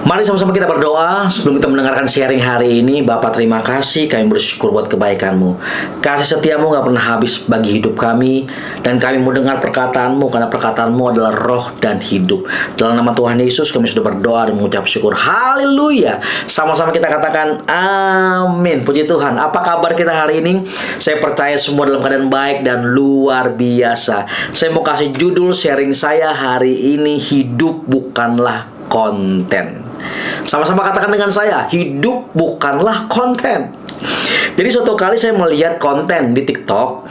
Mari sama-sama kita berdoa sebelum kita mendengarkan sharing hari ini. Bapa, terima kasih, kami bersyukur buat kebaikan-Mu. Kasih setiamu gak pernah habis bagi hidup kami. Dan kami mau dengar perkataan-Mu, karena perkataan-Mu adalah roh dan hidup. Dalam nama Tuhan Yesus kami sudah berdoa dan mengucap syukur. Haleluya. Sama-sama kita katakan amin. Puji Tuhan. Apa kabar kita hari ini? Saya percaya semua dalam keadaan baik dan luar biasa. Saya mau kasih judul sharing saya hari ini, hidup bukanlah konten. Sama-sama katakan dengan saya, hidup bukanlah konten. Jadi suatu kali saya melihat konten di TikTok,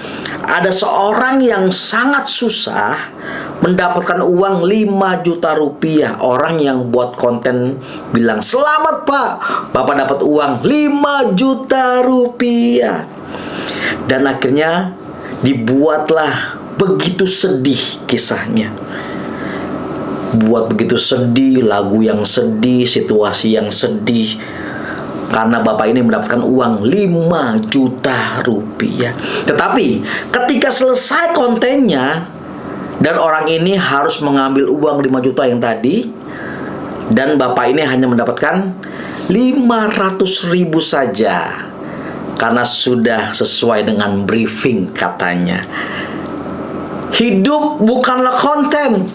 ada seorang yang sangat susah mendapatkan uang 5 juta rupiah. Orang yang buat konten bilang, "Selamat Pak, Bapak dapat uang 5 juta rupiah." Dan akhirnya dibuatlah begitu sedih kisahnya. Buat begitu sedih, lagu yang sedih, situasi yang sedih, karena bapak ini mendapatkan uang 5 juta rupiah. Tetapi ketika selesai kontennya, dan orang ini harus mengambil uang 5 juta yang tadi, dan bapak ini hanya mendapatkan 500.000 saja, karena sudah sesuai dengan briefing katanya. Hidup bukanlah konten.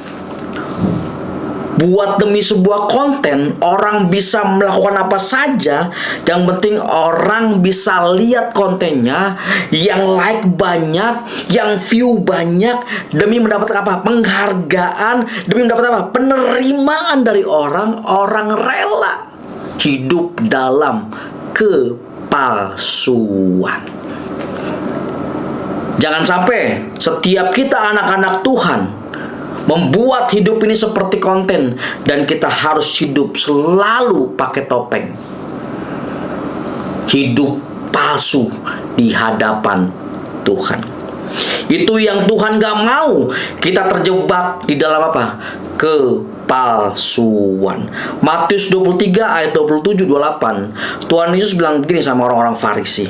Buat demi sebuah konten, orang bisa melakukan apa saja. Yang penting orang bisa lihat kontennya, yang like banyak, yang view banyak, demi mendapatkan apa? Penghargaan, demi mendapat apa? Penerimaan dari orang. Orang rela hidup dalam kepalsuan. Jangan sampai setiap kita anak-anak Tuhan membuat hidup ini seperti konten, dan kita harus hidup selalu pakai topeng. Hidup palsu di hadapan Tuhan. Itu yang Tuhan gak mau. Kita terjebak di dalam apa? Kepalsuan. Matius 23 ayat 27-28, Tuhan Yesus bilang begini sama orang-orang Farisi.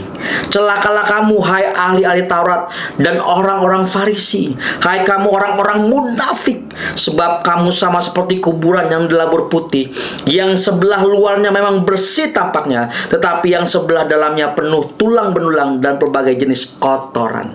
"Celakalah kamu, hai ahli-ahli Taurat dan orang-orang Farisi, hai kamu orang-orang munafik, sebab kamu sama seperti kuburan yang dilabur putih, yang sebelah luarnya memang bersih tampaknya, tetapi yang sebelah dalamnya penuh tulang benulang dan berbagai jenis kotoran.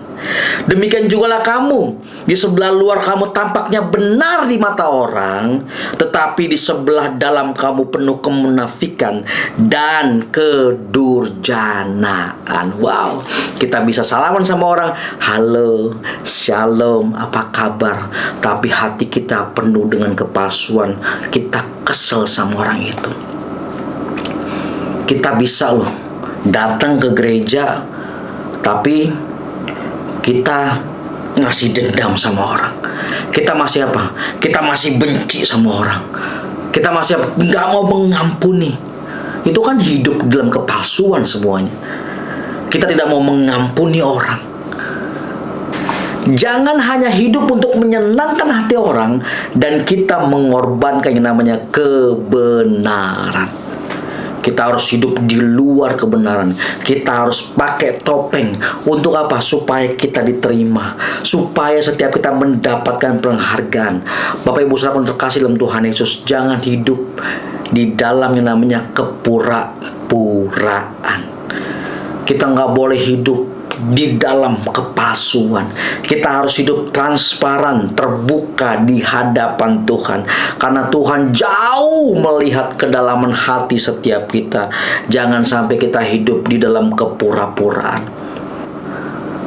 Demikian jugalah kamu, di sebelah luar kamu tampaknya benar di mata orang, tetapi di sebelah dalam kamu penuh kemunafikan dan kedurjanaan." Wow, kita bisa salaman sama orang, "Halo, shalom, apa kabar?" Tapi hati kita penuh dengan kepalsuan. Kita kesel sama orang itu. Kita bisa loh datang ke gereja, tapi kita ngasih dendam sama orang. Kita masih apa? Kita masih benci sama orang. Kita masih nggak mau mengampuni. Itu kan hidup dalam kepalsuan semuanya. Kita tidak mau mengampuni orang. Jangan hanya hidup untuk menyenangkan hati orang, dan kita mengorbankan yang namanya kebenaran. Kita harus hidup di luar kebenaran. Kita harus pakai topeng. Untuk apa? Supaya kita diterima. Supaya setiap kita mendapatkan penghargaan. Bapak Ibu Saudara terkasih dalam Tuhan Yesus, jangan hidup di dalam yang namanya kepura-puraan. Kita nggak boleh hidup di dalam kepalsuan. Kita harus hidup transparan, terbuka di hadapan Tuhan, karena Tuhan jauh melihat kedalaman hati setiap kita. Jangan sampai kita hidup di dalam kepura-puraan.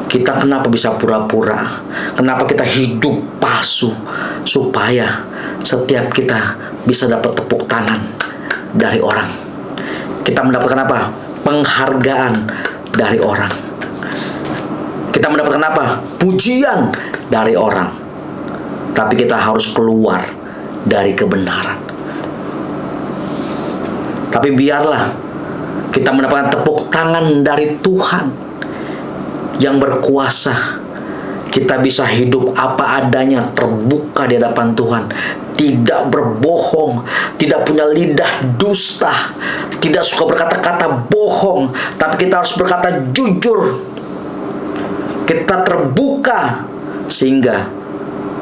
Kita kenapa bisa pura-pura? Kenapa kita hidup palsu? Supaya setiap kita bisa dapat tepuk tangan dari orang. Kita mendapatkan apa? Penghargaan dari orang. Kita mendapatkan apa? Pujian dari orang. Tapi kita harus keluar dari kebenaran. Tapi biarlah kita mendapatkan tepuk tangan dari Tuhan yang berkuasa. Kita bisa hidup apa adanya, terbuka di hadapan Tuhan, tidak berbohong, tidak punya lidah dusta, tidak suka berkata-kata bohong, tapi kita harus berkata jujur. Kita terbuka sehingga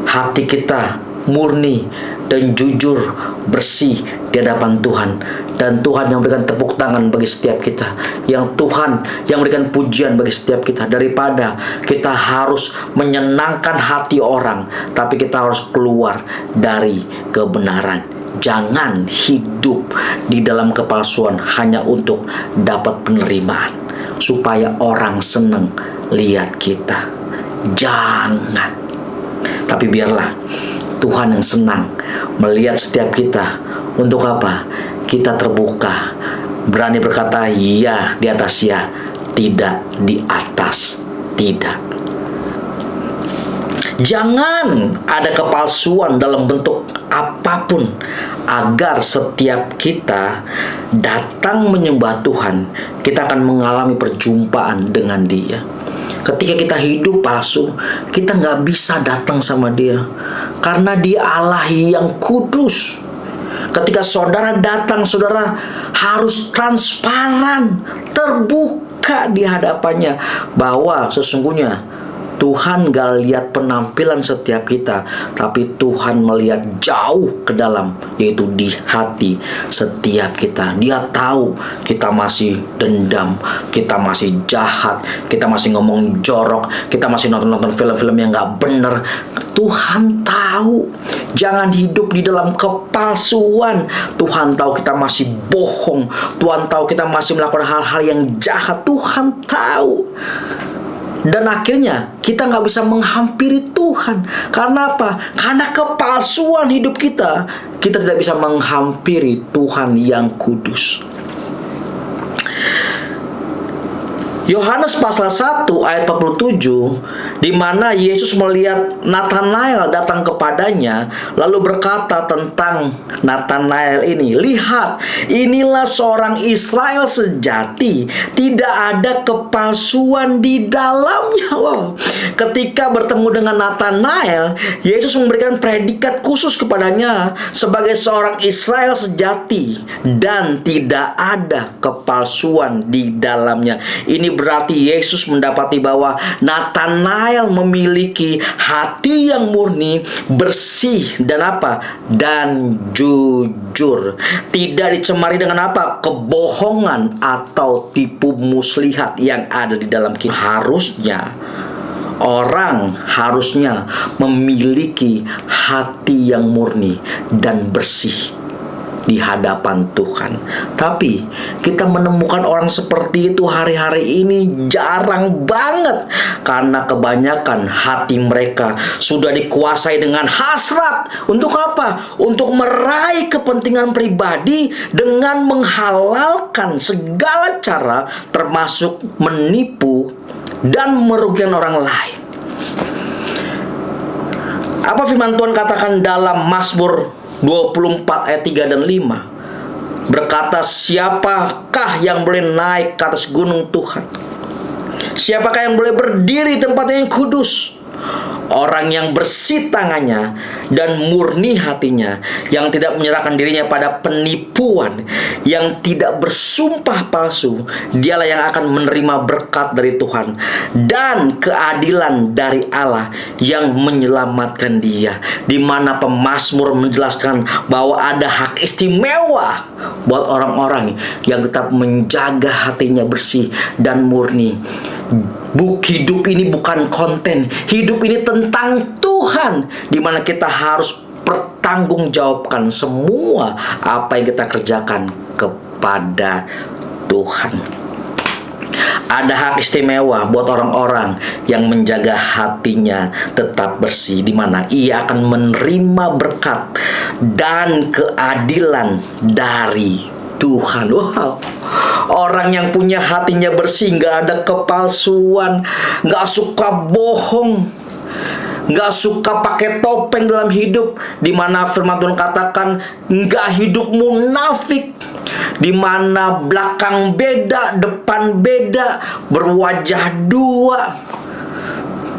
hati kita murni dan jujur, bersih di hadapan Tuhan, dan Tuhan yang memberikan tepuk tangan bagi setiap kita, yang Tuhan yang memberikan pujian bagi setiap kita, daripada kita harus menyenangkan hati orang, tapi kita harus keluar dari kebenaran. Jangan hidup di dalam kepalsuan hanya untuk dapat penerimaan, supaya orang senang lihat kita. Jangan. Tapi biarlah Tuhan yang senang melihat setiap kita. Untuk apa? Kita terbuka, berani berkata ya di atas ya, tidak di atas tidak. Jangan ada kepalsuan dalam bentuk apapun, agar setiap kita datang menyembah Tuhan, kita akan mengalami perjumpaan dengan Dia. Ketika kita hidup palsu, kita nggak bisa datang sama Dia, karena Dia Allah yang kudus. Ketika saudara datang, saudara harus transparan, terbuka di hadapannya, bahwa sesungguhnya Tuhan gak lihat penampilan setiap kita, tapi Tuhan melihat jauh ke dalam, yaitu di hati setiap kita. Dia tahu kita masih dendam, kita masih jahat, kita masih ngomong jorok, kita masih nonton film-film yang gak bener. Tuhan tahu. Jangan hidup di dalam kepalsuan. Tuhan tahu kita masih bohong, Tuhan tahu kita masih melakukan hal-hal yang jahat. Tuhan tahu. Dan akhirnya kita nggak bisa menghampiri Tuhan. Karena apa? Karena kepalsuan hidup kita. Kita tidak bisa menghampiri Tuhan yang kudus. Yohanes pasal 1 ayat 47, di mana Yesus melihat Nathanael datang kepadanya, lalu berkata tentang Nathanael ini, "Lihat, inilah seorang Israel sejati, tidak ada kepalsuan di dalamnya." Wow. Ketika bertemu dengan Nathanael, Yesus memberikan predikat khusus kepadanya sebagai seorang Israel sejati dan tidak ada kepalsuan di dalamnya. Ini berarti Yesus mendapati bahwa Nathanael memiliki hati yang murni, bersih, dan apa? Dan jujur. Tidak dicemari dengan apa? Kebohongan atau tipu muslihat yang ada di dalam kita. Orang harusnya memiliki hati yang murni dan bersih di hadapan Tuhan. Tapi kita menemukan orang seperti itu hari-hari ini jarang banget, karena kebanyakan hati mereka sudah dikuasai dengan hasrat. Untuk apa? Untuk meraih kepentingan pribadi dengan menghalalkan segala cara, termasuk menipu dan merugikan orang lain. Apa firman Tuhan katakan dalam Mazmur 24 ayat 3 dan 5? Berkata, siapakah yang boleh naik ke atas gunung Tuhan? Siapakah yang boleh berdiri di tempat yang kudus? Orang yang bersih tangannya dan murni hatinya, yang tidak menyerahkan dirinya pada penipuan, yang tidak bersumpah palsu, dialah yang akan menerima berkat dari Tuhan dan keadilan dari Allah yang menyelamatkan dia. Di mana pemazmur menjelaskan bahwa ada hak istimewa buat orang-orang yang tetap menjaga hatinya bersih dan murni. Hidup ini bukan konten, hidup ini tentang Tuhan, di mana kita harus pertanggungjawabkan semua apa yang kita kerjakan kepada Tuhan. Ada hak istimewa buat orang-orang yang menjaga hatinya tetap bersih, di mana ia akan menerima berkat dan keadilan dari Tuhan. Wow. Orang yang punya hatinya bersih, gak ada kepalsuan, gak suka bohong, gak suka pakai topeng dalam hidup, di mana firman Tuhan katakan gak hidup munafik, di mana belakang beda, depan beda, berwajah dua.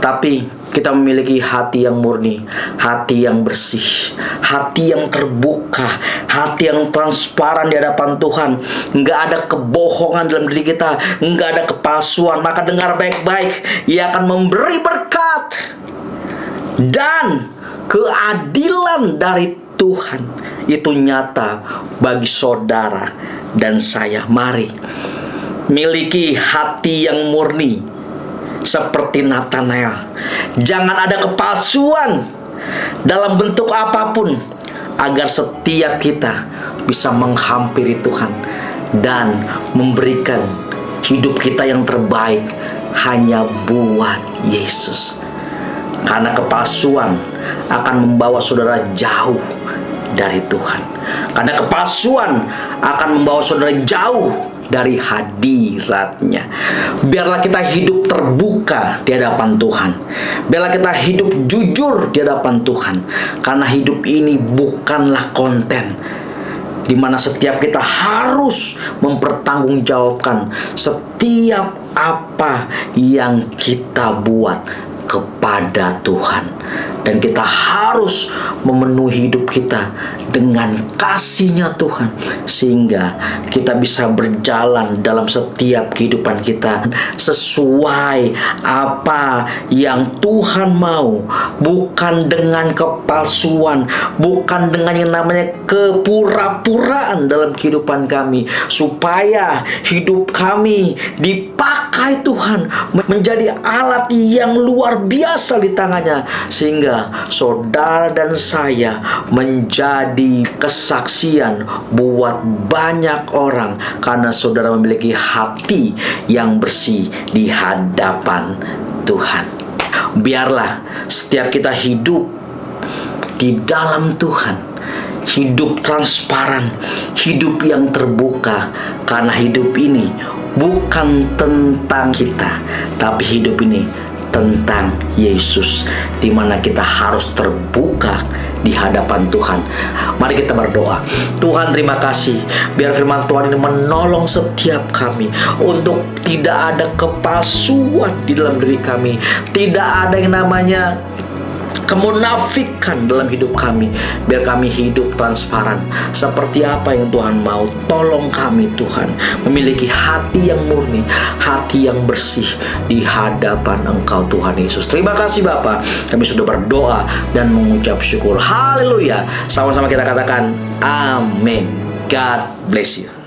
Tapi kita memiliki hati yang murni, hati yang bersih, hati yang terbuka, hati yang transparan di hadapan Tuhan. Nggak ada kebohongan dalam diri kita, nggak ada kepalsuan. Maka dengar baik-baik, Ia akan memberi berkat dan keadilan dari Tuhan itu nyata bagi saudara dan saya. Mari miliki hati yang murni seperti Natanael. Jangan ada kepalsuan dalam bentuk apapun, agar setiap kita bisa menghampiri Tuhan dan memberikan hidup kita yang terbaik hanya buat Yesus. Karena kepalsuan akan membawa saudara jauh dari Tuhan. Karena kepalsuan akan membawa saudara jauh dari hadirat-Nya. Biarlah kita hidup terbuka di hadapan Tuhan. Biarlah kita hidup jujur di hadapan Tuhan. Karena hidup ini bukanlah konten di mana setiap kita harus mempertanggungjawabkan setiap apa yang kita buat kepada Tuhan. Dan kita harus memenuhi hidup kita dengan kasih-Nya Tuhan, sehingga kita bisa berjalan dalam setiap kehidupan kita sesuai apa yang Tuhan mau, bukan dengan kepalsuan, bukan dengan yang namanya kepura-puraan dalam kehidupan kami, supaya hidup kami dipakai Tuhan menjadi alat yang luar biasa di tangannya, sehingga saudara dan saya menjadi kesaksian buat banyak orang, karena saudara memiliki hati yang bersih di hadapan Tuhan. Biarlah setiap kita hidup di dalam Tuhan, hidup transparan, hidup yang terbuka, karena hidup ini bukan tentang kita, tapi hidup ini tentang Yesus, di mana kita harus terbuka di hadapan Tuhan. Mari kita berdoa. Tuhan, terima kasih, biar firman Tuhan ini menolong setiap kami untuk tidak ada kepalsuan di dalam diri kami, tidak ada yang namanya kemunafikan dalam hidup kami. Biar kami hidup transparan seperti apa yang Tuhan mau. Tolong kami Tuhan memiliki hati yang murni, hati yang bersih di hadapan Engkau Tuhan Yesus. Terima kasih Bapa, kami sudah berdoa dan mengucap syukur. Haleluya. Sama-sama kita katakan amin. God bless you.